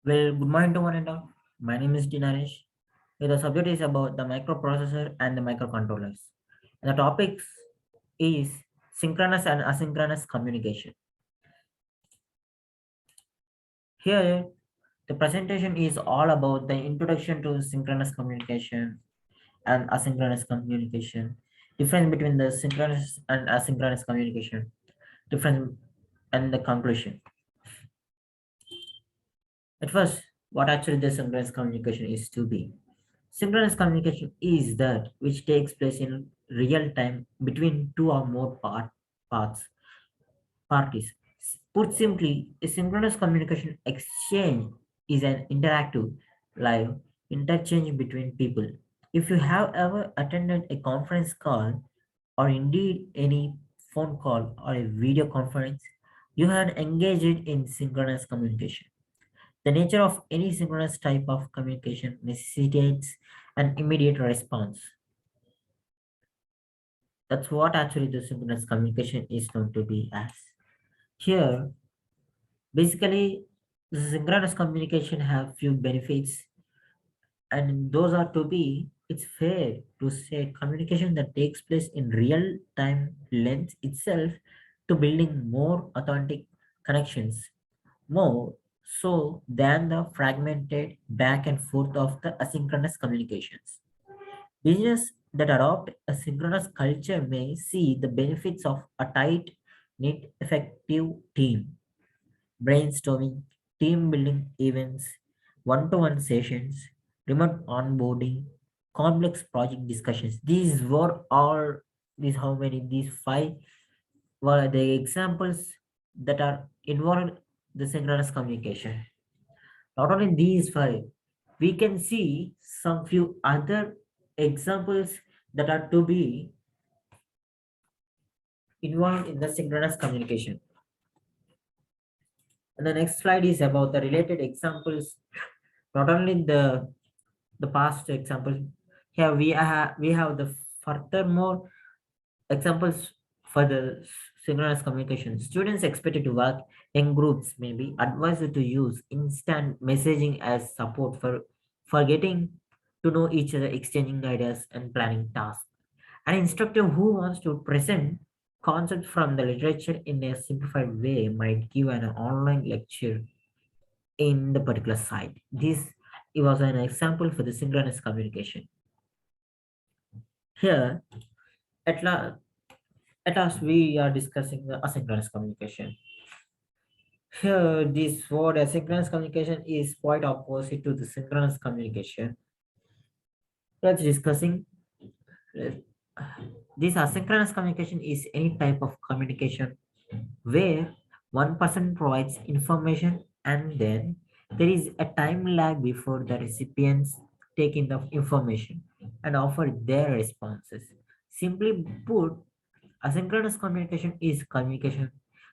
Well, good morning to one and all. My name is Dinaresh. The subject is about the microprocessor and the microcontrollers. And the topics is synchronous and asynchronous communication. Here, the presentation is all about the introduction to synchronous communication and asynchronous communication, difference between the synchronous and asynchronous communication, difference and the conclusion. At first, what actually the synchronous communication is to be. Synchronous communication is that which takes place in real time between two or more parts parties. Put simply, a synchronous communication exchange is an interactive, live interchange between people. If you have ever attended a conference call or indeed any phone call or a video conference, you have engaged in synchronous communication. The nature of any synchronous type of communication necessitates an immediate response. That's what actually the synchronous communication is known to be as. Here, basically, the synchronous communication have few benefits, and those are to be. It's fair to say communication that takes place in real time lends itself to building more authentic connections, more so than the fragmented back and forth of the asynchronous communications. Business that adopt a synchronous culture may see the benefits of a tight knit effective team, brainstorming, team building events, one to one sessions, remote onboarding, complex project discussions. These were all these how many these five were the examples that are involved the synchronous communication. Not only these five, we can see some few other examples that are to be involved in the synchronous communication. And the next slide is about the related examples, not only the past example. Here we have the furthermore examples for the synchronous communication. Students expected to work in groups may be advised to use instant messaging as support for getting to know each other, exchanging ideas, and planning tasks. An instructor who wants to present concepts from the literature in a simplified way might give an online lecture in the particular site. This it was an example for the synchronous communication. Here, at, la- at last, we are discussing the asynchronous communication. Here, this word asynchronous communication is quite opposite to the synchronous communication. Let's discussing this asynchronous communication is any type of communication where one person provides information and then there is a time lag before the recipients take in the information and offer their responses. Simply put, asynchronous communication is communication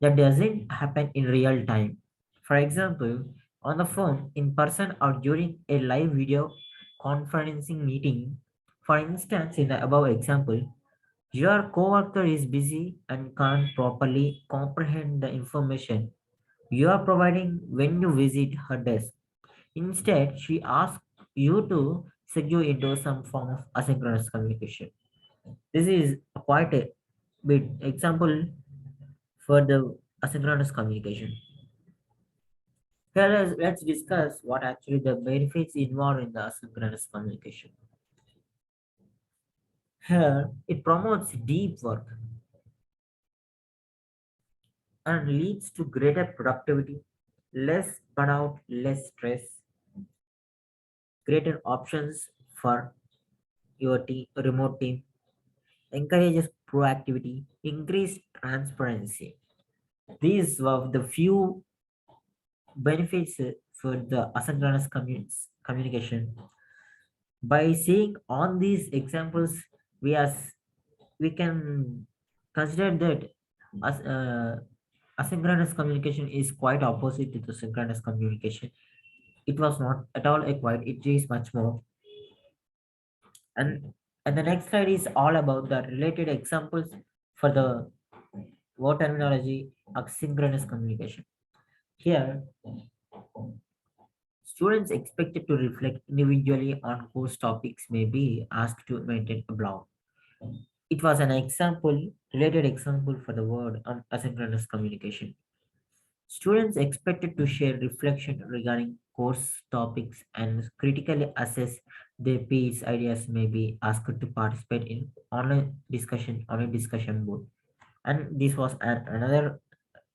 that doesn't happen in real time. For example, on the phone, in person, or during a live video conferencing meeting. For instance, in the above example, your coworker is busy and can't properly comprehend the information you are providing when you visit her desk. Instead, she asks you to segue into some form of asynchronous communication. This is quite a bit example for the asynchronous communication. Here, let's discuss what actually the benefits involved in the asynchronous communication. Here, it promotes deep work and leads to greater productivity, less burnout, less stress, greater options for your team, remote team, encourages proactivity, increased transparency. These were the few benefits for the asynchronous communication. By seeing on these examples, we are we can consider that as asynchronous communication is quite opposite to the synchronous communication. It was not at all acquired, it is much more. And and the next slide is all about the related examples for the word terminology asynchronous communication. Here, Students expected to reflect individually on course topics may be asked to maintain a blog. It was an example, related example for the word on asynchronous communication. Students expected to share reflection regarding course topics and critically assess their peers' ideas may be asked to participate in online discussion on a discussion board. And this was another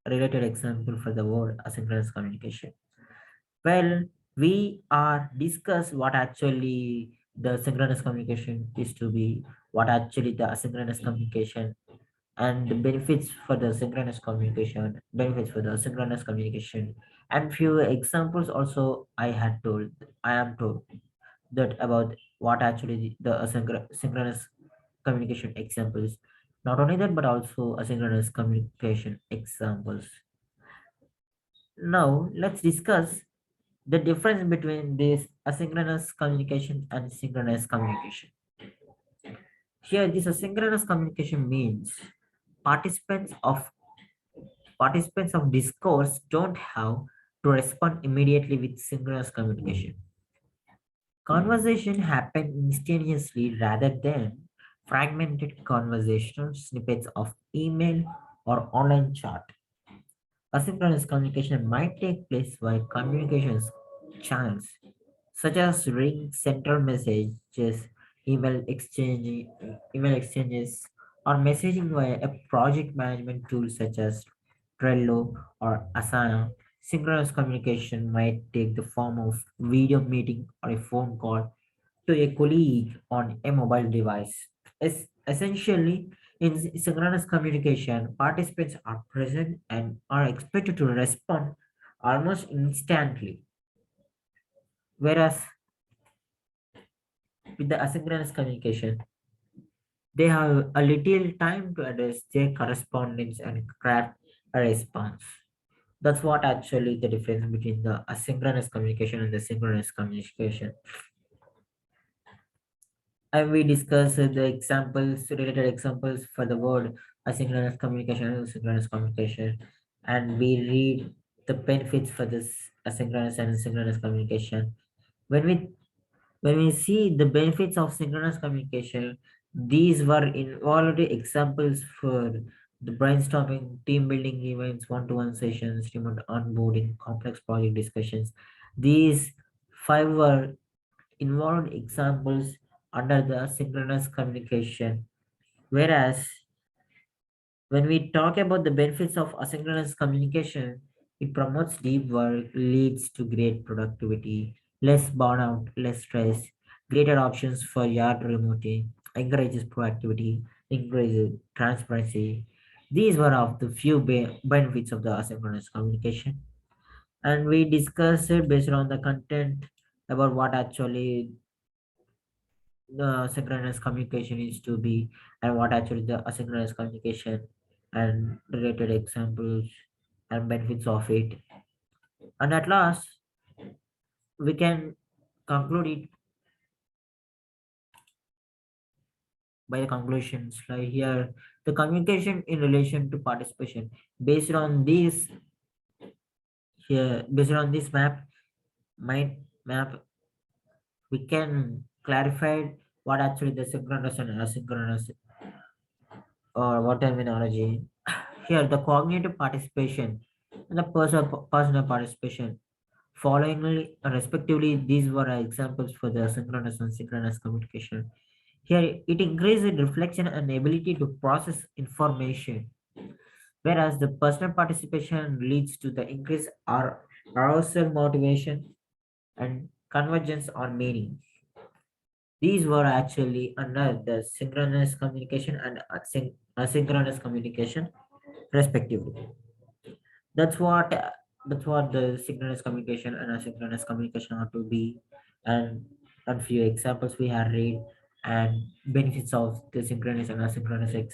related example for the word asynchronous communication. Well, we are discuss what actually the synchronous communication is to be, what actually the asynchronous communication and the benefits for the synchronous communication, benefits for the synchronous communication, and few examples also I am told that about what actually the synchronous communication examples. Not only that, but also asynchronous communication examples. Now let's discuss the difference between this asynchronous communication and synchronous communication. Here, this asynchronous communication means participants of participants of discourse don't have to respond immediately with synchronous communication. Conversation happen instantaneously rather than fragmented conversational snippets of email or online chat. Asynchronous communication might take place while communications channels such as ring central messages, email exchange, email exchanges, or messaging via a project management tool such as Trello or Asana. Synchronous communication might take the form of video meeting or a phone call to a colleague on a mobile device. Essentially, in synchronous communication, participants are present and are expected to respond almost instantly, whereas with the asynchronous communication, they have a little time to address their correspondence and craft a response. That's what actually the difference between the asynchronous communication and the synchronous communication. And we discuss the examples, related examples for the word asynchronous communication and synchronous communication. And we read the benefits for this asynchronous and synchronous communication. When we When we see the benefits of synchronous communication, these were involved examples for the brainstorming, team building events, one-to-one sessions, remote onboarding, complex project discussions. These five were involved examples under the synchronous communication. Whereas when we talk about the benefits of asynchronous communication, it promotes deep work, leads to great productivity, less burnout, less stress, greater options for yard remoting, encourages proactivity, increases transparency. These were of the few benefits of the asynchronous communication. And we discussed it based on the content about what actually the synchronous communication is to be and what actually the asynchronous communication and related examples and benefits of it. And at last, we can conclude it by the conclusions like here the communication in relation to participation based on this based on this mind map we can clarify what actually the synchronous and asynchronous or what terminology. Here, the cognitive participation and the personal participation. Followingly, respectively, these were examples for the synchronous and synchronous communication. Here, it increases reflection and ability to process information, whereas the personal participation leads to the increased arousal motivation and convergence on meaning. These were actually under the synchronous communication and asynchronous communication, respectively. That's what that's what the synchronous communication and asynchronous communication are to be, and a few examples we have read and benefits of the synchronous and asynchronous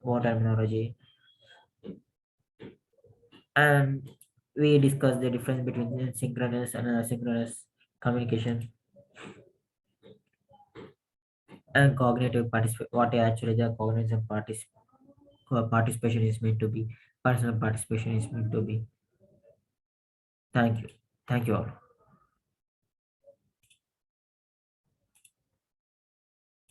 more terminology, and we discussed the difference between the synchronous and asynchronous communication and cognitive participation. What actually the cognitive participation is meant to be, personal participation is meant to be. Thank you. Thank you all.